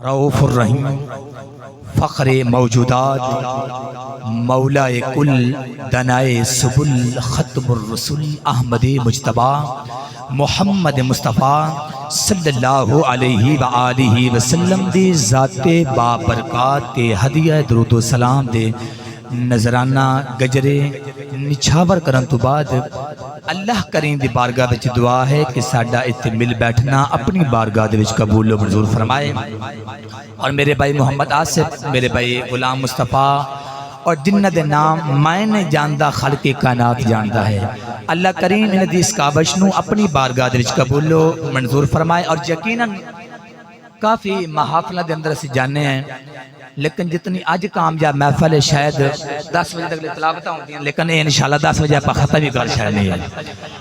رؤوف الرحیم فخر موجودات مولائے کل دنائے سبل ختم الرسل احمد مجتبی محمد مصطفیٰ صلی اللہ علیہ وآلہ وسلم دی ذات بابرکات تے ہدیہ درود و سلام دے نظرانہ گجرے نچھاور کرن تو بعد اللہ کریم دی بارگاہ وچ دعا ہے کہ ساڈا اتنے مل بیٹھنا اپنی بارگاہ دے وچ قبول و منظور فرمائے۔ اور میرے بھائی محمد آصف، میرے بھائی غلام مصطفیٰ اور جنہ دے نام میں نے جاندہ خلق کائنات جاندہ ہے، اللہ کریم انہیں دی اس کابش نو اپنی بارگاہ دے وچ قبول و منظور فرمائے۔ اور یقیناً کافی محافلہ دے اندر سے جانے ہیں، لیکن جتنی آج کامیاب محفل ہے شاید 10 بجے تک تلاوتیں ہوتی ہیں، لیکن انشاءاللہ 10 بجے آپ ختم بھی کر شاید نہیں ہے،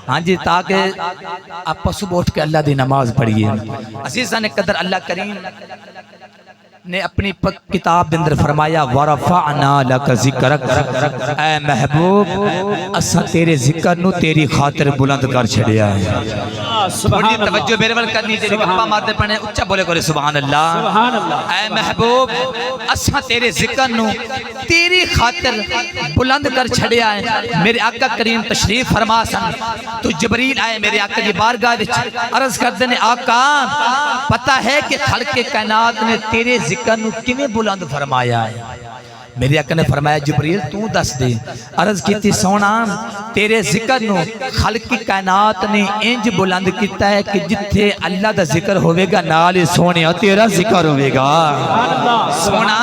ہاں جی، تاکہ آپ صبح اٹھ کے اللہ دی نماز پڑھیے۔ عزیزان قدر، اللہ کریم نے اپنی کتاب دے اندر فرمایا وَرَفَعْنَا لَكَ ذِكْرَكَ، اے محبوب اسا تیرے ذکر نو تیری خاطر بلند کر چھڑیا ہے۔ بڑی توجہ میرے ول کرنی چاہیے، گپا مارتے پڑھنے اچھا بولے کرے سبحان اللہ۔ اے محبوب اسا تیرے ذکر نو تیری خاطر بلند کر چھڑیا ہے۔ میرے آقا کریم تشریف فرما سن تو جبریل آئے میرے آقا کی بارگاہ وچ، عرض کرتے نے آقا پتہ ہے کہ خلق کائنات نے تیرے ذکر نو کیویں بلند فرمایا ہے؟ میرے آقا نے فرمایا جبریل تو دس دے۔ عرض کیتی سونا تیرے ذکر نو خلق کی کائنات نے انج بلند کیتا ہے کہ جتھے اللہ دا ذکر ہوئے گا نال سونیا تیرا ذکر ہوئے گا۔ سونا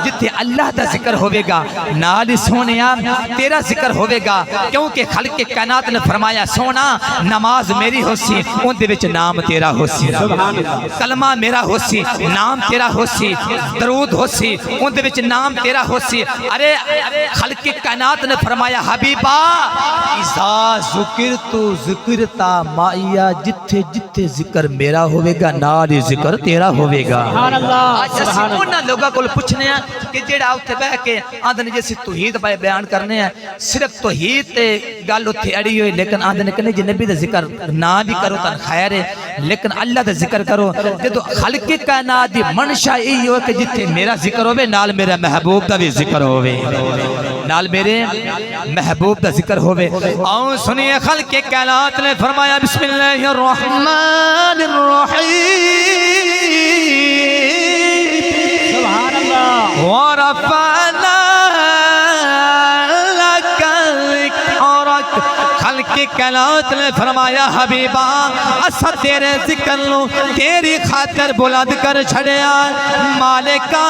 جتھے اللہ دا ذکر ہوئے گا نال سونیا تیرا ذکر ہوئے گا، کیونکہ خلق کی کائنات نے فرمایا سونا نماز میری ہو سی ان دے وچ نام تیرا ہو سی، کلمہ میرا ہو سی نام تیرا ہو سی، درود ہو سی ان دے وچ نام تیرا ہو سی۔ ارے خلق کی کائنات نے فرمایا حبیبا اذا ذکرت ذکرتا مائیا، جتھے جتھے ذکر میرا ہوئے گا نال ذکر تیرا ہوئے گا۔ آج اسی انہاں لوگاں کول پوچھنے ہیں کہ جیڑا اتھے بہ کے آندھنے جیسی توحید پہ بیان کرنے ہیں، صرف توحید تے گل اتھے اڑی ہوئی، لیکن آندھنے کہنے جی نبی دا ذکر نہ بھی کرو تن خیر ہے، لیکن اللہ دا ذکر کرو۔ جدو خلق کائنات دی منشا یہی ہو کہ جتھے میرا ذکر ہوئے نال میرا محبوب دا بھی ذکر ہوئے، نال میرے محبوب دا ذکر ہوئے۔ آؤں سنیے خلق کائنات نے فرمایا بسم اللہ الرحمن الرحیم وَرَفَعْنَا لَكَ ذِكْرَكَ، خلق کائنات نے فرمایا حبیبا اسا تیرے ذکر نو تیری خاطر بلند کر چھڑیا۔ مالکا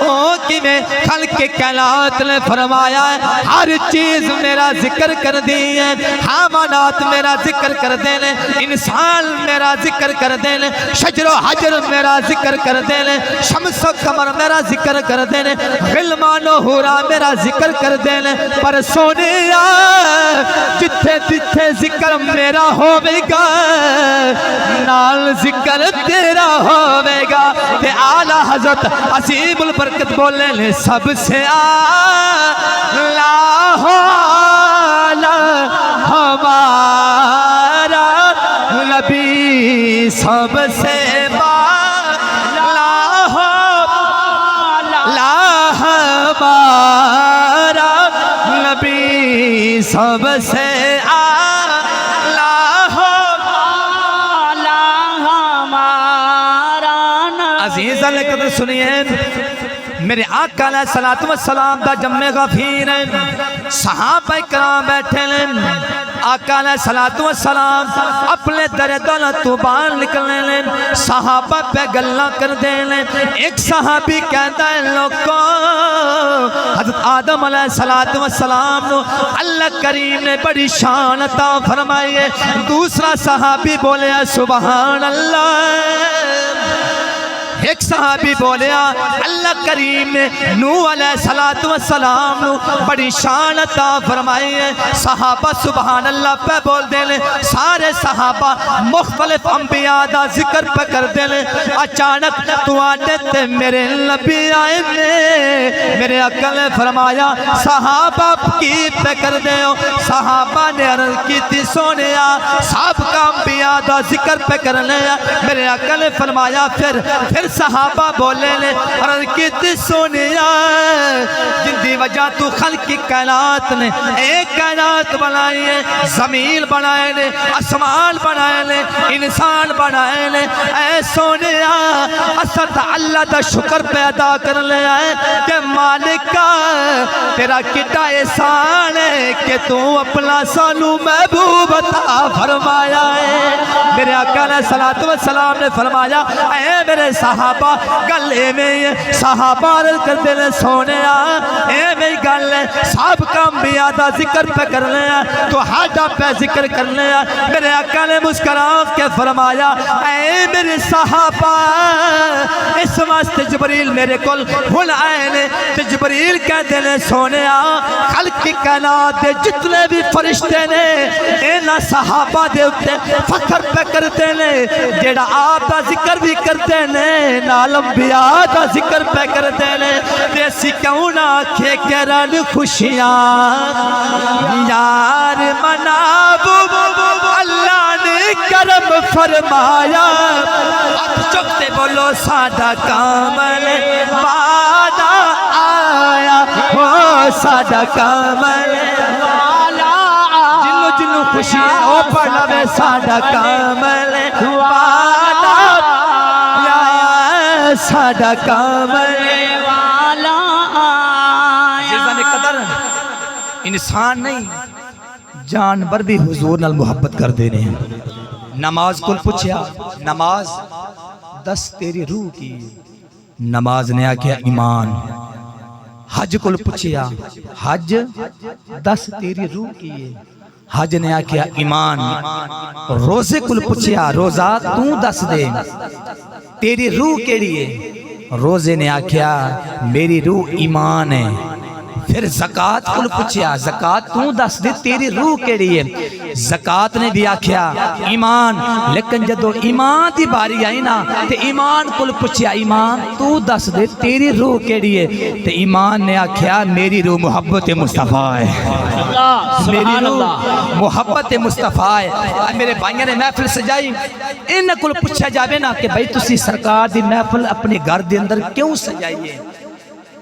او کی میں خلق کائنات نے فرمایا ہر چیز میرا ذکر کر دی ہے، حیوانات میرا ذکر کر دینے، انسان میرا ذکر کر دینے، شجر و حجر میرا ذکر کر دینے، شمس و قمر میرا ذکر کر دینے، غلمان و حورا میرا ذکر کر دینے، پر سونیا جتھے جتھے ذکر میرا ہوئے گا نال ذکر تیرا ہوئے گا۔ تے اعلیٰ حضرت عظیم البرکت بولے لے سب سے اعلیٰ ہمارا نبی، سب سے ہمارا نبی، سب سے عزیزہ لکھتے سنیے میرے آقا علیہ السلام دا جمع غفیر ہے، صحابہ کرام بیٹھے لیں، آقا علیہ السلام اپنے در دولت تو باہر نکلنے لیں، صحابہ پہ گلہ کر دیں لیں۔ ایک صحابی کہتا ہے لوگوں حضرت آدم علیہ السلام نو اللہ کریم نے بڑی شان عطا فرمائی ہے۔ دوسرا صحابی بولے سبحان اللہ، ایک صحابی بولیا اللہ کریم نے نوح علیہ السلام نو بڑی شان عطا فرمائی ہے۔ صحابہ سبحان اللہ پہ بول دے لیں، سارے صحابہ مختلف انبیاء دا ذکر پہ کر دے لیں۔ اچانک تو آتے تے میرے نبی آئے میرے آقا نے فرمایا صحابہ کی پہ کر دے ہو۔ صحابہ نے عرض کی تھی سونیا سب کا انبیاء دا ذکر پہ کر لیا۔ میرے آقا نے فرمایا پھر صحابہ بولے نے عرض کیتی سونیا جن دی وجہ تو خلق کی کائنات نے ایک کائنات بنائی ہے، زمین بنائے نے، آسمان بنائے نے، انسان بنائے نے، اے سونیا اسد اللہ دا شکر پیدا کر لے آئے کہ مالکہ تیرا کتا احسان ہے کہ تو اپنا سانو محبوب عطا فرمایا ہے۔ میرے آقا علیہ الصلوۃ والسلام نے فرمایا اے میرے صحابہ گلے میں صحابہ عرض کرتے ہیں سونیا اے میری گل ہے صاحب کا انبیاء دا ذکر پہ کر لیا تو حاجہ پہ ذکر کر لیا۔ میرے آقا نے مسکرا کے فرمایا اے میرے صحابہ اس واسطے جبریل میرے کول ہن آئے نے تے جبریل کہتے ہیں سونیا خلق کی کائنات دے جتنے بھی فرشتے نے انہاں صحابہ دے اوتے فخر پہ کرتے نے جیڑا آپ دا ذکر بھی کرتے نے نال انبیاء دا ذکر پہ کرتے نے تے اسی کیوں نہ آکھے کہ رل خوشیاں یار مناب اللہ نے کرم فرمایا۔ ہاتھ چکتے بولو ساڈا کامل والا آیا وہ ساڈا کامل والا جنو جنو خوشی او پڑھا میں ساڈا کامل والا آیا ساڈا کامل والا آیا۔ عزیزان قدر انسان نہیں جانور بھی حضور نال محبت کر دینے ہیں۔ نماز کل پوچھیا نماز دس تیری روح کی، نماز نے آکھیا ایمان۔ حج کل پوچھیا حج دس تیری روح کی ہے، حج نے آکھیا ایمان۔ روزے کل پوچھیا روزہ تو دس دے تیری روح کیڑی ہے، روزے نے آکھیا میری روح ایمان ہے۔ پھر زکاة کل پوچھیا زکاة تو دس دے تیری روح کیڑی ہے، زکاة نے بھی آکھیا ایمان۔ لیکن جدو ایمان دی باری آئی نا تے ایمان کل پوچھیا ایمان تو دس دے تیری روح کیڑی ہے، تے ایمان نے آکھیا میری روح محبت مصطفیٰ ہے، میری روح محبت مصطفیٰ ہے۔ میرے بھائیوں نے محفل سجائی ان کل پوچھا جاوے نا کہ بھائی تسی سرکار دی محفل اپنے گھر دے اندر کیوں سجائیے،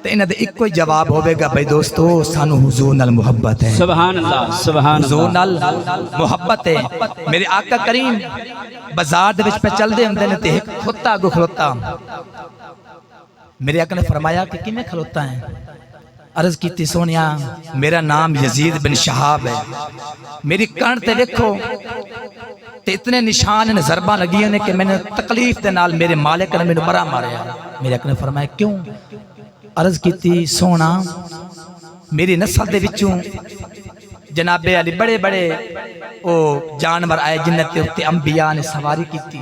تو انہاں دے ایک کوئی جواب ہوئے گا بھائی دوستو سانو حضور نال محبت ہے، سبحان اللہ سبحان اللہ، حضور نال محبت ہے۔ میرے آقا کریم بازار دے وچ پہ چل دے ہندے نے تے ایک کھوتا اگو کھلوتا، میرے آقا نے فرمایا کہ کیویں کھلوتا ہے، عرض کیتی سونیا میرا نام یزید بن شہاب ہے، میری کان تے دیکھو تے اتنے نشان نے ضرباں لگی نے کہ میں نے تکلیف دے نال میرے مالک نے مینوں مرا ماریا۔ میرے آقا نے فرمایا کیوں، عرض کیتی سونا میری نسل دے وچوں جناب علی بڑے بڑے او جانور آئے جنت تے انبیاء نے سواری کیتی،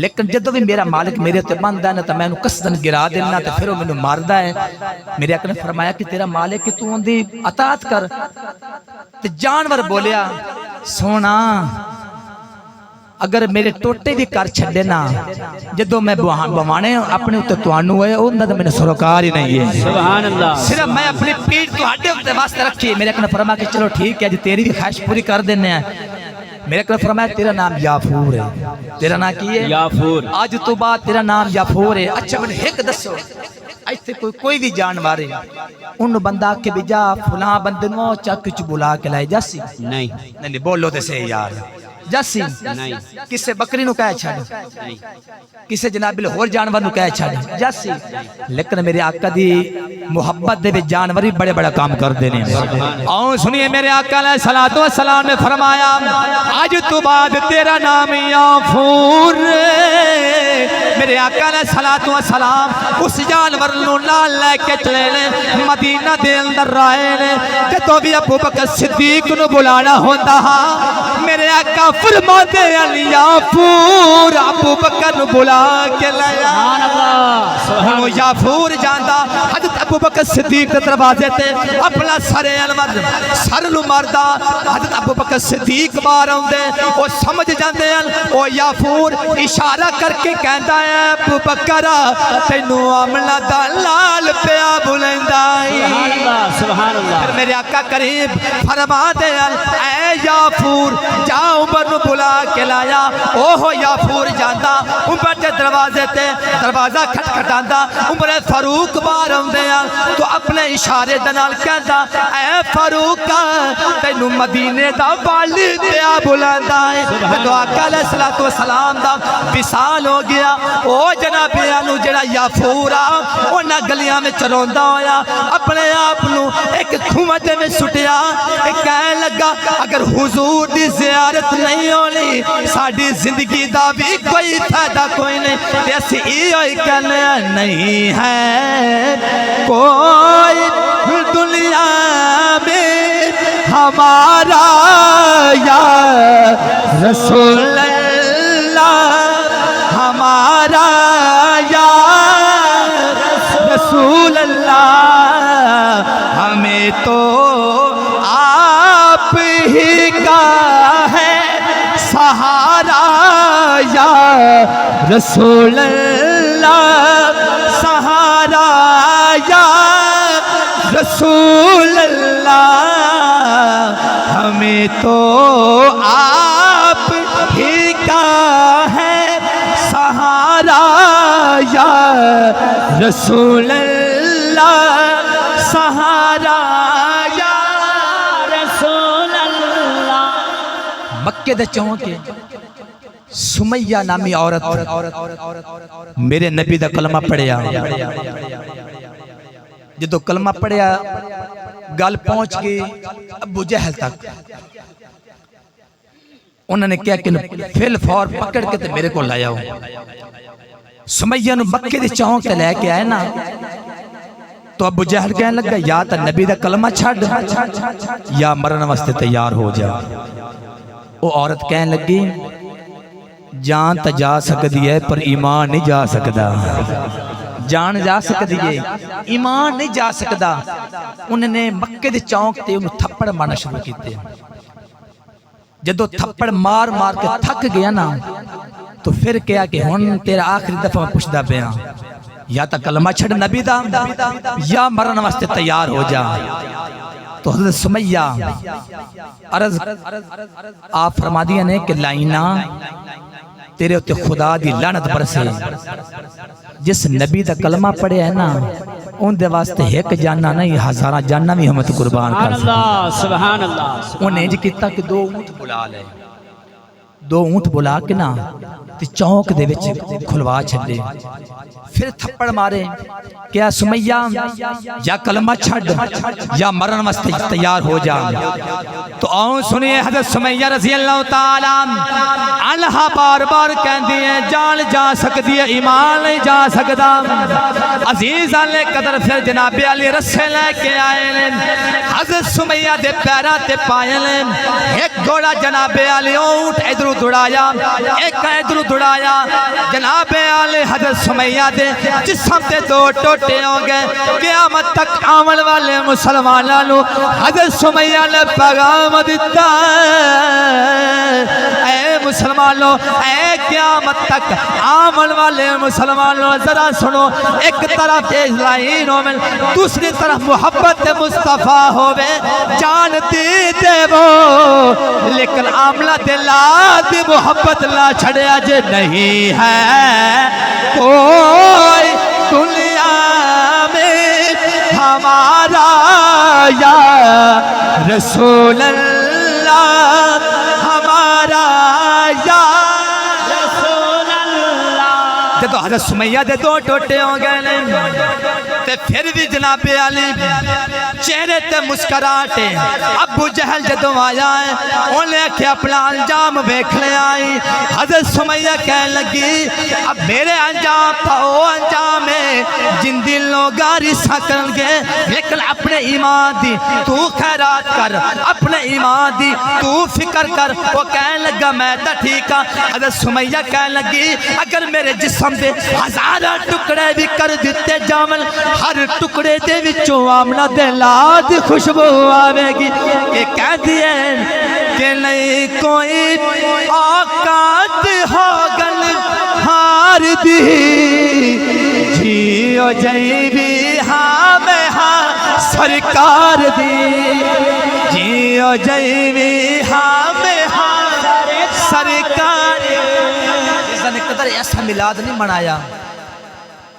لیکن جدو بھی میرا مالک میرے تے بندہ ہے نا تو میں انہوں قصدن گرا دینا تو پھر وہ میں ماردہ ہے۔ میرے آقا نے فرمایا کہ تیرا مالک کہ تو اندھی اطاعت کر، تے جانور بولیا سونا اگر میرے ٹوٹے بھی کر چھڑے نا جدو میں بوانے اپنے اتے توانو ہے اندھا تو میں نے سروکار ہی نہیں ہے، سبحان اللہ، صرف میں اپنی پیٹ تو ہڈے اپنے واسطے رکھی۔ میرے آقا نے فرمایا کہ چلو ٹھیک ہے جی تیری بھی خواہش پوری کر دینے ہیں۔ میرے آقا نے فرمایا تیرا نام یافور ہے، تیرا نام کی ہے یافور، آج تو بعد تیرا نام یافور ہے۔ اچھا میں ایک دسو ایسے کوئی بھی جانور ہے ان بندہ کے بھی جا فلاں بندے نو چاک کچھ بلا کے لائے جاسی نہیں بولو تے سے یار جاسی نہیں، کسے بکری نو کہے چھڑ کسے جناب ہور جانور نو کہے چھڑ جاسی، لیکن میرے آقا دی محبت دے جانور بھی بڑے بڑا کام کر دینے ہیں۔ آؤں سنیے میرے آقا علیہ الصلوۃ والسلام نے فرمایا آج تو بعد تیرا نام یافور۔ میرے آقا علیہ الصلوۃ والسلام اس جانور نو نال لے کے چلے نے مدینہ دے اندر رائے نے کہ تو بھی ابو بکر صدیق نو بلانا ہوتا میرے آقا فرماتے ہیں یافور ابو بکر نو بلا کے لیا۔ وہ یافور جاندا حضرت ابو بکر صدیق کے دروازے تے اپنا سر انور سر نو ماردا حضرت ابو بکر صدیق باہر آندے او سمجھ جاندے ہیں او یافور اشارہ کر کے کہندا ہے ابو بکر تینو آمنا دا لال پیا بلندا ہے۔ سبحان اللہ سبحان اللہ۔ پھر میرے آقا کریم فرماتے ہیں اے یافور جا عمر نو بلا کے لایا اوہ یافور جاندا عمر دے دروازے تے دروازہ کھٹکھٹاندا عمر فاروق باہر آوندے آ تو اپنے اشارے دے نال کہندا اے فاروق تینوں مدینے دا والی پیا بلاندا ہے جدوں آقا علیہ الصلوۃ والسلام دا وصال ہو گیا او جناب نو جڑا یافور آ انہاں گلیاں وچ روندا ہویا اپنے آپ نو ایک کھوہ دے وچ سٹیا کہن لگا اگر حضور دی زیارت نہیں ہونی ساڈی زندگی دا بھی کوئی فائدہ کوئی نہیں تے اسی ایہی کہنے نہیں ہے کوئی دنیا میں ہمارا یا رسول اللہ ہمارا یا رسول اللہ ہمیں تو آپ ہی کا ہے سہارا یا رسول اللہ سہارا یا رسول اللہ ہمیں تو آپ ہی کا ہے سہارا یا رسول اللہ سہارا یا رسول اللہ مکے دے چونکے سمیہ نامی عورت میرے نبی دا کلمہ پڑھیا جدو کلمہ پڑھیا گل پہنچ گئی ابو جہل تک انہوں نے کیا کہ فل فور پکڑ کے تے میرے کو لایا ہو سمیہ نو مکے دے چونک تے لے کے آئے نا تو ابو جہل کہنے لگا یا تا نبی دا کلمہ چھڑ یا مرن واسطے تیار ہو جا وہ عورت کہنے لگی جان تا جا سکتی ہے پر ایمان نہیں جا سکتا جان جا سکتی ہے ایمان نہیں جا سکتا انہوں نے مکے دے چونک تے انہوں تھپڑ مارنا شروع کیتے جدو تھپڑ مار مار کے تھک گیا نا تو پھر کیا کہ ہن تیرا آخری دفعہ میں پوچھدا پیا یا تا کلمہ چھڑ نبی دا یا مرن واسطے تیار ہو جا تو حضرت سمیہ عرض آپ فرما دیا نے کہ لائنہ تیرے ہوتے خدا دی لعنت برسے جس نبی دا کلمہ پڑھے ہے نا ان دے واسطے ایک جاننا نہیں ہزارہ جاننا بھی ہمیں تو قربان کر سبحان اللہ انہیں جو کیتا کہ دو اونٹ بلا لے دو اونٹ بلا کے نا تے چونک دے وچ کھلوا چھڑے پھر تھپڑ مارے کیا سمیہ یا کلمہ چھڑ یا مرن واسطے تیار ہو جا تو آؤں سنیے حضرت سمیہ رضی اللہ تعالیٰ عنہ بار بار کہندی ہے جان جا سکتی ہے ایمان نہیں جا سکتا عزیز علی قدر پھر جناب علی رسے لے کے آئے لیں حضرت سمیہ دے پیرا تے پائے لیں ایک گھوڑا جناب علی اونٹ ادھر دوڑایا ایک ادھر دوڑایا جناب علی حضرت سمیہ دے جسم تے دو ٹوٹے ہو گئے قیامت تک آمن والے مسلمانوں حضرت سمیہ نے پیغام دیتا اے مسلمانوں اے قیامت تک آمن والے مسلمانوں ذرا سنو ایک طرف اسرائیل میں دوسری طرف محبت مصطفیٰ ہوئے جانتی دے وہ لیکن عاملہ دلات محبت لا چھڑے اجے نہیں ہے کوئی دنیا میں ہمارا یا رسول اللہ ہمارا یا رسول اللہ جدو حضرت سمیہ دے دو ٹوٹے ہو گئے تے پھر بھی جناب علی چہرے تے مسکراتے ابو جہل جدو آیا ہے انہیں کہ اپنا انجام بیکھ لے آئی حضرت سمیہ کہنے لگی اب میرے انجام تھا وہ انجام ہے جن دن لوگ رسا کرن گے لیکن اپنے ایمان دی تو خیرات کر اپنے ایمان دی تو فکر کر وہ کہنے لگا میں تا ٹھیک ہاں حضرت سمیہ کہنے لگی اگر میرے جسم دے ہزارہ ٹکڑے بھی کر دیتے جامل ہر ٹکڑے دے وچوں آمنہ دے لاد خوشبو آوے گی کہ کہہ دیے کہ نہیں کوئی اوقات ہو گل ہار دی جیو جائی بھی ہاں میں ہاں سرکار دی جی او جیوی ہام سرکار اس نے قدر ایسا میلاد نہیں منایا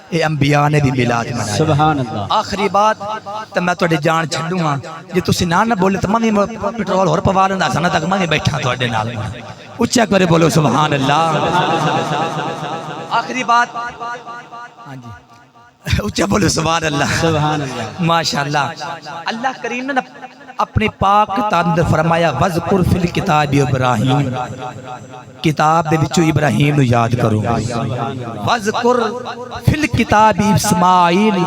اے انبیاء نے بھی میلاد منایا سبحان اللہ آخری بات تو میں توڑے جان چھڑوں گا جی تسی نہ بولے تو میں پٹرول اور پوالن دا سنہ تک میں بیٹھا توڑے نال اچھا کرے بولو سبحان اللہ آخری بات ہاں جی اچھا بولو سبحان اللہ سبحان اللہ ماشاءاللہ اللہ کریم نے اپنے پاک کتاب اندر فرمایا وَذْكُرْ فِي الْكِتَابِ ابراہیم کتاب دے وچوں ابراہیم نو یاد کرو وَذْكُرْ فِي الْكِتَابِ اسماعیل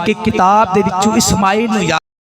کہ کتاب دے وچوں اسماعیل نو یاد